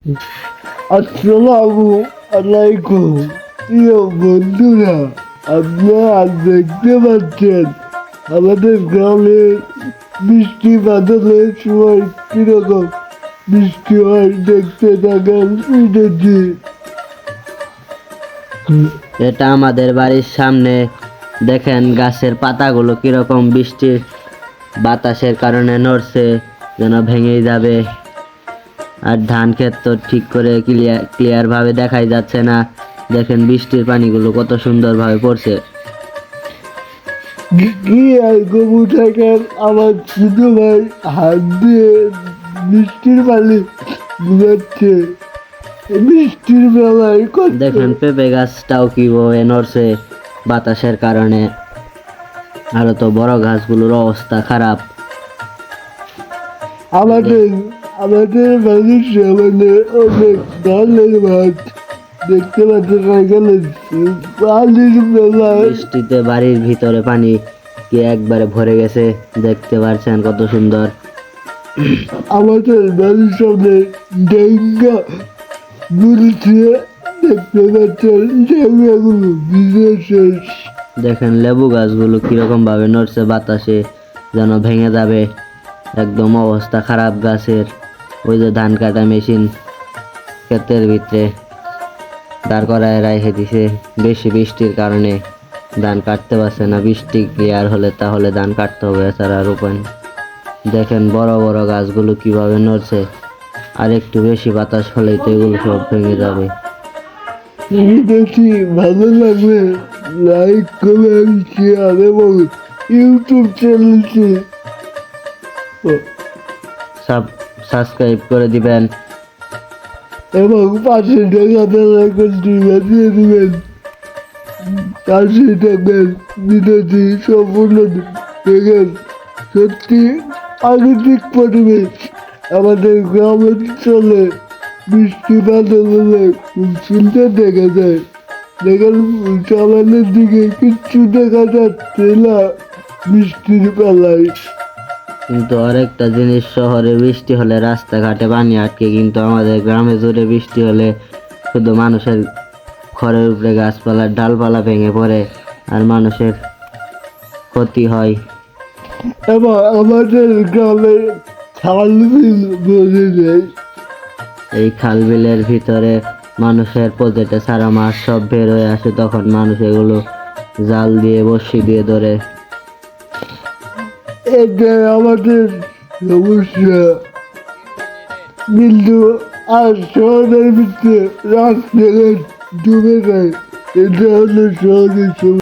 আসসালামু আলাইকুম প্রিয় বন্ধুরা, আপনারা দেখতে পাচ্ছেন আমাদের গ্রামে বৃষ্টি বাদলের সময় কিরকম বৃষ্টি হয় দেখতে থাকেন ভিডিওটি। এটা আমাদের বাড়ির সামনে, দেখেন গাছের পাতাগুলো কিরকম বৃষ্টির বাতাসের কারণে নড়ছে, যেন ভেঙে যাবে। আর ধান ক্ষেত তো ঠিক করে ক্লিয়ার ভাবে দেখাই যাচ্ছে না। দেখেন বৃষ্টির পানিগুলো কত সুন্দরভাবে পড়ছে। কি আর গবু থাকেন, আমার ছোট ভাই হাত দিয়ে বৃষ্টির পানি ঘুমাচ্ছে। বৃষ্টির বেলায় দেখেন পেঁপে গাছটাও কিভাবে নড়ছে বাতাসের কারণে। আরো তো বড় গাছগুলোর অবস্থা খারাপ। আমাদের আমাদের বাড়ির সামনে অনেক ধানের মাঠ দেখতে পাচ্ছেন। এখানে পানির বেলায় বৃষ্টিতে বাড়ির ভিতরে পানি কি একবারে ভরে গেছে, দেখতে পাচ্ছেন কত সুন্দর। আমাদের বাড়ির সামনে ডেঙ্গা গুলছে, দেখতে পাচ্ছেন ডেঙ্গাগুলো ভিজে শেষ। দেখেন লেবু গাছগুলো কিরকম ভাবে নড়ছে বাতাসে, যেন ভেঙে যাবে। একদম অবস্থা খারাপ গাছের। ওই যে ধান কাটা মেশিন ক্ষেতের ভিতরে দাঁড় করায় রেখে দিছে, বেশি বৃষ্টির কারণে ধান কাটতে পারছে না। বৃষ্টি ক্লিয়ার হলে তাহলে ধান কাটতে হবে, এছাড়া আর উপায় নেই। দেখেন বড় বড় গাছগুলো কিভাবে নড়ছে, আর একটু বেশি বাতাস হলেই তো এগুলো সব ভেঙে যাবে। ভিডিওটি ভালো লাগলে লাইক, কমেন্ট, শেয়ার এবং ইউটিউব চ্যানেলটি সাবস্ক্রাইব করে দিবেন। এবং পাশে থাকা বেল আইকনটি বাজিয়ে দিবেন। পাশে থাকবেন, ভিডিওটি সম্পূর্ণ দেখেন। সত্যি প্রাকৃতিক পরিবেশ আমাদের গ্রাম অঞ্চলে বৃষ্টি বাদল হলে খুব সুন্দর দেখা যায়। দেখেন সামনের দিকে কিচ্ছু দেখা যাচ্ছে না বৃষ্টির বেলায়। কিন্তু আরেকটা জিনিস, শহরে বৃষ্টি হলে রাস্তাঘাটে পানি আটকে, কিন্তু আমাদের গ্রামে জুড়ে বৃষ্টি হলে শুধু মানুষের ঘরের উপরে গাছপালার ডালপালা ভেঙে পড়ে আর মানুষের ক্ষতি হয়। এবং আমাদের গ্রামে খাল বিল ভরে যায়। এই খাল বিলের ভিতরে মানুষের পকেটে সারা মাছ সব বের হয়ে আসে, তখন মানুষ এগুলো জাল দিয়ে বড়শি দিয়ে ধরে। এটা আমাদের সমস্যা, কিন্তু আর শহরের ভিতরে রাস্তাঘাট ডুবে যায়। এটা হলো শহরের সমস্যা।